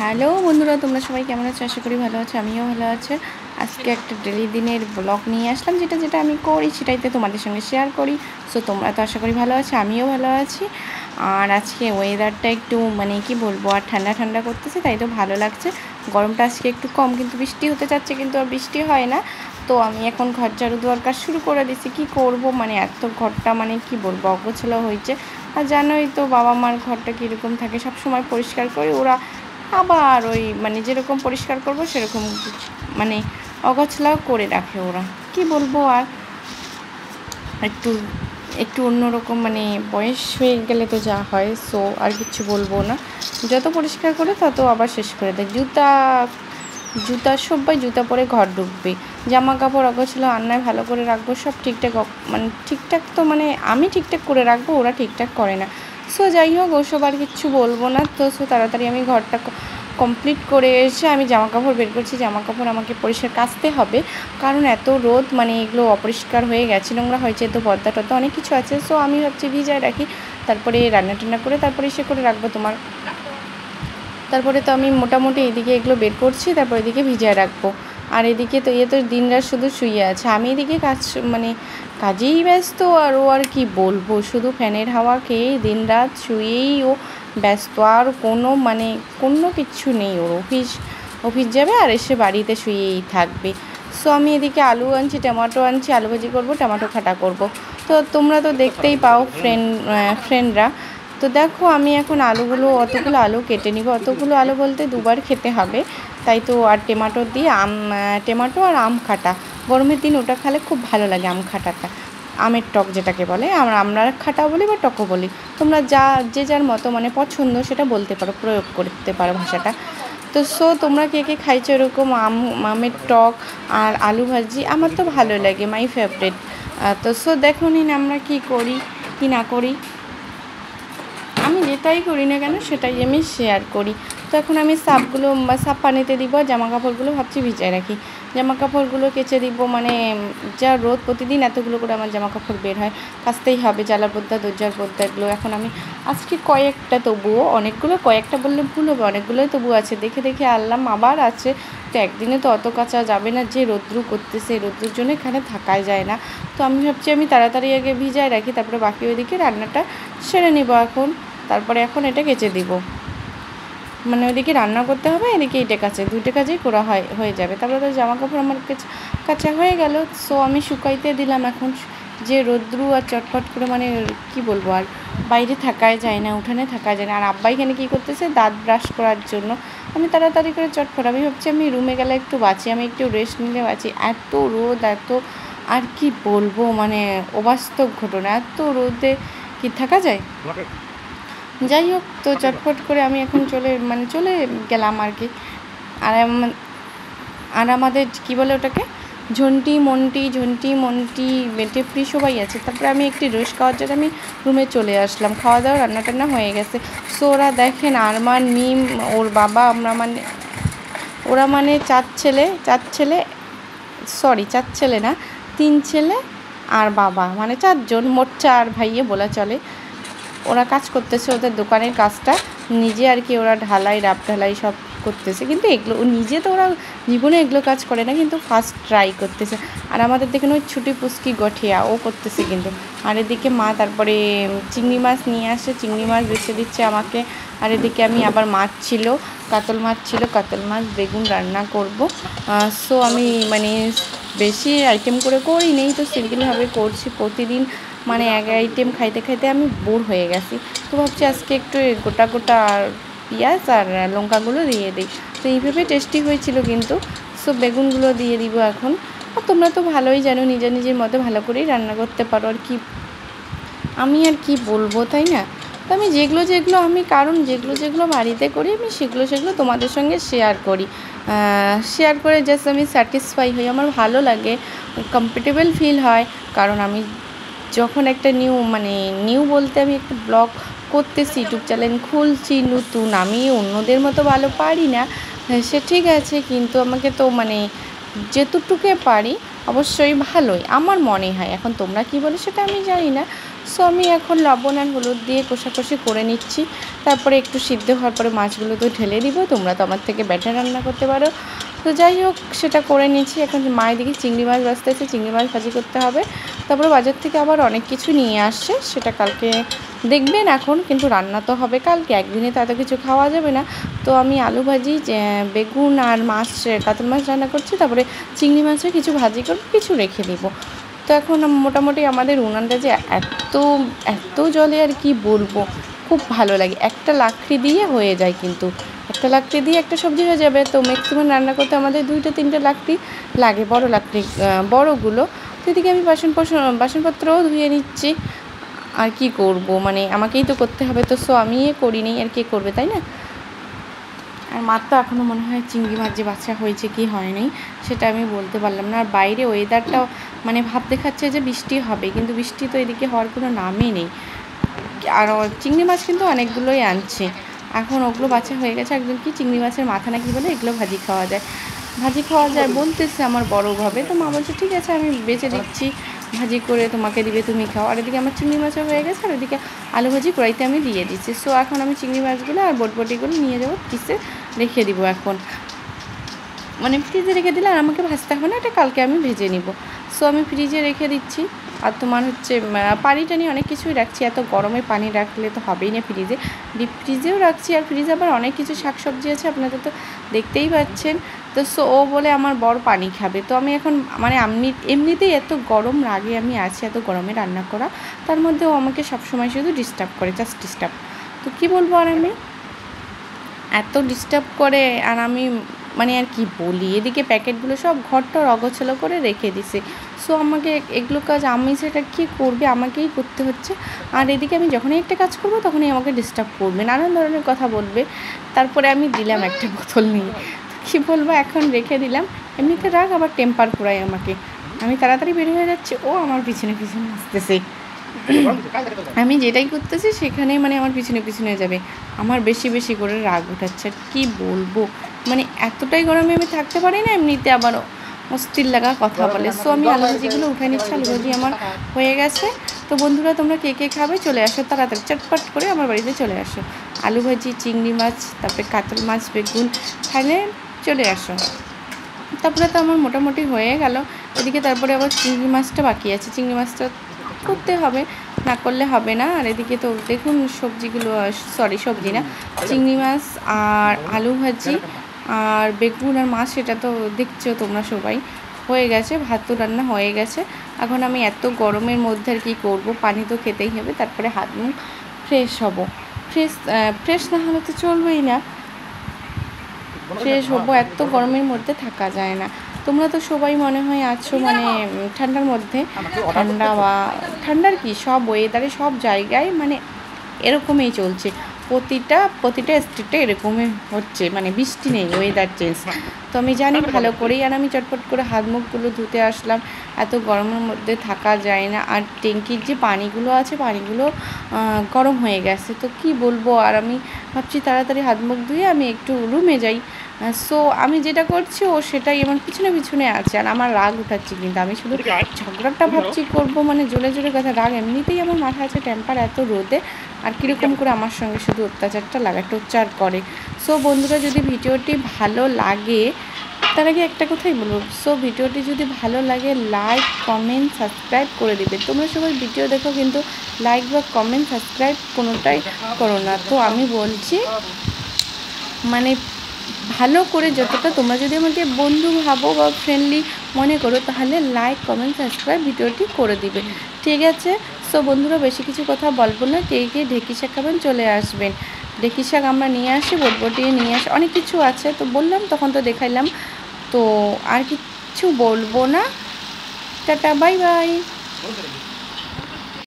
Hello বন্ধুরা, তোমরা সবাই কেমন আছো? আশা করি ভালো আছো, আমিও ভালো আছি। আজকে একটা ডেলি দিনের ব্লগ নিয়ে আসলাম, যেটা আমি করি সেটাইতে তোমাদের সঙ্গে শেয়ার করি। সো তোমরা তো আশা করি ভালো আছো, আমিও ভালো আছি। আর আজকে ওয়েদারটা একটু কি বলবো, আর ঠান্ডা ঠান্ডা করতেছে, তাই তো ভালো লাগছে। গরমটা আজকে একটু কম, কিন্তু বৃষ্টি হতে চাচ্ছে, কিন্তু আর বৃষ্টি হয় না। তো আমি এখন ঘর ঝাড়ু দেওয়ার কাজ শুরু করে দিচ্ছি। কী করবো, এত ঘরটা কি বলবো, অগোছালো হয়েছে। আর জানোই তো বাবা মার ঘরটা কীরকম থাকে, সব সময় পরিষ্কার করি, ওরা আবার ওই যেরকম পরিষ্কার করব সেরকম অগোছালো করে রাখে ওরা। কি বলবো, আর একটু একটু অন্যরকম, বয়স হয়ে গেলে তো যা হয়। সো আর কিছু বলবো না, যত পরিষ্কার করে তত আবার শেষ করে দেয়। জুতা সবাই জুতা পরে ঘর ঢুকবে, জামা কাপড় অগোছালো আন্নায় ভালো করে রাখবো, সব ঠিকঠাক ঠিকঠাক তো আমি ঠিকঠাক করে রাখবো, ওরা ঠিকঠাক করে না। সো যাই হোক, ওসব আর কিচ্ছু বলবো না। তো তাড়াতাড়ি আমি ঘরটা কমপ্লিট করে এসে আমি জামা কাপড় বের করছি। জামা কাপড় আমাকে পরিষ্কার কাচতে হবে, কারণ এত রোদ, এগুলো অপরিষ্কার হয়ে গেছে, নোংরা হয়েছে, তো পর্দা টর্দা অনেক কিছু আছে। সো আমি ভাবছি ভিজায় রাখি, তারপরে রান্না টান্না করে তারপরে এসে করে রাখবো তারপরে তো আমি মোটামুটি এদিকে এগুলো বের করছি, তারপর এদিকে ভিজায় রাখবো। আর এদিকে তো তো দিনরাত শুধু শুয়ে আছে, আমি এদিকে কাজেই ব্যস্ত। আর ও আর কি বলবো, শুধু ফ্যানের হাওয়া খেয়ে দিনরাত শুয়েই ও ব্যস্ত। আর কোনো কিচ্ছু নেই ওর। অফিস যাবে আর এসে বাড়িতে শুয়েই থাকবে। সো আমি এদিকে আলু আনছি, টমেটো আনছি, আলু ভাজি করবো, টমেটো খাটা করব। তো তোমরা তো দেখতেই পাও ফ্রেন্ডরা। তো দেখো, আমি এখন অতগুলো আলু কেটে নিব। অতগুলো আলু বলতে দুবার খেতে হবে, তাই তো। আর টমেটো আর আম খাটা, গরমের দিন ওটা খেলে খুব ভালো লাগে। আম খাটাটা, আমের টক যেটাকে বলে, আমরা খাটা বলি বা টকও বলি। তোমরা যে যার মতো পছন্দ সেটা বলতে পারো, প্রয়োগ করতে পারো ভাষাটা। তো তোমরা কে কে খাইছো এরকম আমের টক আর আলু ভাজি? আমার তো ভালো লাগে, মাই ফেভারিট। তো দেখো নিন আমরা কি করি কি না করি, আমি যেটাই করি না কেন সেটাই আমি শেয়ার করি। তো এখন আমি সাফ পানিতে দিব, জামা কাপড়গুলো ভাবছি ভিজায় রাখি। জামা কাপড়গুলো কেচে দিব, যা রোদ, প্রতিদিন এতগুলো করে আমার জামা কাপড় বের হয়, কাচতেই হবে। জালার পর্দা, দরজার পর্দাগুলো এখন আমি আজকে কয়েকটা বললে ভুল হবে, অনেকগুলোই তবুও আছে, দেখে দেখে আনলাম, আবার আছে। তো একদিনে তো অত কাচা যাবে না, যে রোদ্রু করতেছে, রোদ্রুর জন্য এখানে থাকাই যায় না। তো আমি ভাবছি আমি তাড়াতাড়ি আগে ভিজায় রাখি, তারপরে বাকি ওইদিকে রান্নাটা সেরে নেব এখন। তারপরে এখন এটা কেচে দিব, ওইদিকে রান্না করতে হবে, এদিকে এটা কাছে, দুইটা কাজেই করা হয়ে যাবে। তারপরে তো জামা কাপড় আমার কাচা হয়ে গেল। সো আমি শুকাইতে দিলাম এখন। যে রোদ্রু আর চটপট করে কি বলবো, আর বাইরে থাকাই যায় না, উঠানে থাকা যায় না। আর আব্বা এখানে কী করতেছে, দাঁত ব্রাশ করার জন্য। আমি তাড়াতাড়ি করে চটপট, আমি ভাবছি আমি রুমে গেলে একটু বাঁচি, আমি একটু রেস্ট নিলে বাঁচি। এত রোদ, আর কি বলবো, অবাস্তব ঘটনা, এত রোদে কি থাকা যায়? যাই হোক, তো চটপট করে আমি এখন চলে গেলাম আর কি। আর আমাদের কী বলে ওটাকে, ঝন্টি মন্টি বেটে ফ্রি সবাই আছে। তারপরে আমি একটি রেস্ট খাওয়ার জন্য আমি রুমে চলে আসলাম। খাওয়া দাওয়া রান্না টান্না হয়ে গেছে। সো ওরা দেখেন, আরমান, মিম, ওর বাবা, ওরা চার ছেলে না, 3 ছেলে আর বাবা, 4 জন, মোট 4 ভাইয়ে বলা চলে। ওরা কাজ করতেছে, ওদের দোকানের কাজটা নিজে আর কি, ওরা রাপ ঢালাই সব করতেছে। কিন্তু এগুলো নিজে তো ওরা জীবনে এগুলো কাজ করে না, কিন্তু ফার্স্ট ট্রাই করতেছে। আর আমাদের দেখেন ওই ছুটি পুস্কি গঠিয়া ও করতেছে কিন্তু। আর এদিকে মা তারপরে চিংড়ি মাছ নিয়ে আসে, চিংড়ি মাছ বেছে দিচ্ছে আমাকে। আর এদিকে আমি আবার কাতল মাছ বেগুন রান্না করব। সো আমি বেশি আইটেম করে করি নেই, তো সিম্পলভাবে করছি প্রতিদিন। এক আইটেম খাইতে খাইতে আমি বোর হয়ে গেছি। তো ভাবছি আজকে একটু গোটা পেঁয়াজ আর লঙ্কাগুলো দিয়ে দিই। তো এইভাবে টেস্টি হয়েছিল কিন্তু। সো বেগুনগুলো দিয়ে দিব এখন। আর তোমরা তো ভালোই জানো, নিজের মতো ভালো করেই রান্না করতে পারো। আমি আর কি বলবো, তাই না? তো আমি যেগুলো বাড়িতে করি, আমি সেগুলো তোমাদের সঙ্গে শেয়ার করে জাস্ট আমি স্যাটিসফাই হই, আমার ভালো লাগে, কমফর্টেবল ফিল হয়। কারণ আমি যখন একটা নিউ বলতে আমি একটা ব্লগ করতেছি, ইউটিউব চ্যানেল খুলছি নতুন, আমি অন্যদের মতো ভালো পারি না, সে ঠিক আছে, কিন্তু আমাকে তো যেটুকুকে পারি অবশ্যই ভালোই আমার মনে হয়। এখন তোমরা কি বলো সেটা আমি জানি না। সো আমি এখন লবণ আর হলুদ দিয়ে কষাকষি করে নিচ্ছি। তারপরে একটু সিদ্ধ হওয়ার পরে মাছগুলো তো ঢেলে দিব। তোমরা তো আমার থেকে বেটার রান্না করতে পারো। তো যাই হোক, সেটা করে নিচ্ছি। এখন মায়ের দিকে চিংড়ি মাছ ভাজতেছে, চিংড়ি মাছ ভাজি করতে হবে। তারপরে বাজার থেকে আবার অনেক কিছু নিয়ে আসছে, সেটা কালকে দেখবেন। এখন কিন্তু রান্না তো হবে কালকে, একদিনে তো এত কিছু খাওয়া যাবে না। তো আমি আলু ভাজি, বেগুন আর মাছ, কাতল মাছ রান্না করছি। তারপরে চিংড়ি মাছের কিছু ভাজি করব, কিছু রেখে দিব। তো এখন মোটামুটি আমাদের উনানটা যে এত এত জলে আর কি বলবো, খুব ভালো লাগে। একটা লাকড়ি দিয়ে হয়ে যায়, কিন্তু একটা লাকড়ি দিয়ে একটা সবজি হয়ে যাবে। তো ম্যাক্সিমাম রান্না করতে আমাদের 2-3টা লাকড়ি লাগে, বড় লাকড়ি, বড়গুলো। তো এদিকে আমি বাসনপত্রও ধুয়ে নিচ্ছি। আর কি করব, মানে আমাকেই তো করতে হবে। তো সো আমি করি নি, আর কে করবে, তাই না? আর মার তো এখনও মনে হয় চিংড়ি মাছ যে বাচ্চা হয়েছে কি হয়নি সেটা আমি বলতে পারলাম না। আর বাইরে ওয়েদারটাও মানে ভাব দেখাচ্ছে যে বৃষ্টি হবে, কিন্তু বৃষ্টি তো এদিকে হওয়ার কোনো নামই নেই। আর চিংড়ি মাছ কিন্তু অনেকগুলোই আনছে। এখন ওগুলো বাচ্চা হয়ে গেছে। একজন কি চিংড়ি মাছের মাথা নাকি বলে, এগুলো ভাজি খাওয়া যায় বলতেছে আমার বড়োভাবে। তো মা বলছে ঠিক আছে, আমি বেছে দিচ্ছি, ভাজি করে তোমাকে দিবে, তুমি খাও। আর এদিকে আমার চিংড়ি মাছও হয়ে গেছে, আর ওদিকে আলু ভাজি কড়াইতে আমি দিয়ে দিচ্ছি। সো এখন আমি চিংড়ি মাছগুলো আর বটবটিগুলো নিয়ে যাবো, পিসে রেখে দিব। এখন মানে ফ্রিজে রেখে দিলে আর আমাকে ভাজতে হবে না, এটা কালকে আমি ভেজে নিব। সো আমি ফ্রিজে রেখে দিচ্ছি। আর তোমার হচ্ছে পানি টানি অনেক কিছুই রাখছি। এত গরমে পানি রাখলে তো হবেই না ফ্রিজে, ডিপ ফ্রিজেও রাখছি। আর ফ্রিজে আবার অনেক কিছু শাকসবজি আছে, আপনাদের তো দেখতেই পাচ্ছেন। তো সো ও বলে আমার বড় পানি খাবে। তো আমি এখন মানে এমনিতেই এত গরম রাগে আমি আছি, এত গরমে রান্না করা, তার মধ্যে ও আমাকে সবসময় শুধু ডিস্টার্ব করে, জাস্ট ডিস্টার্ব। তো কী বলবো, আর আমি এত ডিস্টার্ব করে, আর আমি মানে আর কি বলি, এদিকে প্যাকেটগুলো সব ঘরটার অগোছালো করে রেখে দিছে। সো আমাকে এগুলো কাজ আমি সেটা কী করবে, আমাকেই করতে হচ্ছে। আর এদিকে আমি যখনই একটা কাজ করব তখনই আমাকে ডিস্টার্ব করবে, নানান ধরনের কথা বলবে। তারপরে আমি দিলাম একটা বোতল নিয়ে, কী বলবো, এখন রেখে দিলাম। এমনিতে রাগ, আবার টেম্পার পুরাই আমাকে। আমি তাড়াতাড়ি বের হয়ে যাচ্ছি, ও আমার পিছনে পিছনে আসতেছে। আমি যেটাই করতেছি সেখানেই মানে আমার পিছনে পিছনে যাবে। আমার বেশি বেশি করে রাগ উঠাচ্ছে। আর কী বলবো, মানে এতটাই গরমে আমি থাকতে পারি না। এমনিতে আবারও অস্থির লাগা কথা বলে। সো আমি আলু ভাজিগুলো উঠে নিচ্ছি। আলু ভাজি আমার হয়ে গেছে। তো বন্ধুরা, তোমরা কে কে খাবে চলে আসো, তাড়াতাড়ি চটপট করে আমার বাড়িতে চলে আসো। আলু ভাজি, চিংড়ি মাছ, তারপরে কাতল মাছ, বেগুন খাইলে চলে আসো। তারপরে তো আমার মোটামুটি হয়ে গেল এদিকে। তারপরে আবার চিংড়ি মাছটা বাকি আছে, চিংড়ি মাছটা করতে হবে, না করলে হবে না। আর এদিকে তো দেখুন সবজিগুলো, সবজি না, চিংড়ি মাছ আর আলু ভাজি আর বেগুন আর মাছ, সেটা তো দেখছো তোমরা সবাই। হয়ে গেছে, ভাত তো রান্না হয়ে গেছে। এখন আমি এত গরমের মধ্যে আর কী করবো, পানি তো খেতেই হবে। তারপরে হাত মুখ ফ্রেশ হব। ফ্রেশ না হলে তো চলবেই না, ফ্রেশ হবো। এত গরমের মধ্যে থাকা যায় না। তোমরা তো সবাই মনে হয় আছো মানে ঠান্ডার মধ্যে, ঠান্ডার কি সব ওয়েদারে সব জায়গায় মানে এরকমই চলছে। প্রতিটা স্টেটে এরকমই হচ্ছে, মানে বৃষ্টি নেই, ওয়েদার চেঞ্জ। তো আমি জানি ভালো করেই। আর আমি চটপট করে হাত মুখগুলো ধুতে আসলাম, এত গরমের মধ্যে থাকা যায় না। আর ট্যাঙ্কির যে পানিগুলো আছে, পানিগুলো গরম হয়ে গেছে। তো কি বলবো, আর আমি ভাবছি তাড়াতাড়ি হাত মুখ ধুয়ে আমি একটু রুমে যাই। সো আমি যেটা করছি ও সেটাই আমার পিছনে পিছনে আছে। আর আমার রাগ উঠাচ্ছে, কিন্তু আমি শুধু ঝগড়াটা ভাবছি করবো, মানে জোরে জোরে কথা। রাগ এমনিতেই আমার মাথা আছে, টেম্পার এত রোদে, আর কীরকম করে আমার সঙ্গে শুধু অত্যাচারটা টর্চার করে। সো বন্ধুরা, যদি ভিডিওটি ভালো লাগে, তার আগে একটা কথাই বলবো, সো ভিডিওটি যদি ভালো লাগে লাইক, কমেন্ট, সাবস্ক্রাইব করে দেবে। তোমরা সবাই ভিডিও দেখো, কিন্তু লাইক বা কমেন্ট, সাবস্ক্রাইব কোনোটাই করো না। তো আমি বলছি মানে ভালো করে যতটা, তোমরা যদি আমাকে বন্ধু ভাবো বা ফ্রেন্ডলি মনে করো, তাহলে লাইক, কমেন্ট, সাবস্ক্রাইব ভিডিওটি করে দিবে, ঠিক আছে? সো বন্ধুরা, বেশি কিছু কথা বলবো না। কে কে ঢেঁকি শাক খাবেন চলে আসবেন। ঢেঁকি শাক আমরা নিয়ে আসি, বটবটিয়ে নিয়ে আসি, অনেক কিছু আছে। তো বললাম, তখন তো দেখাইলাম। তো আর কিচ্ছু বলবো না। Tata, bye bye.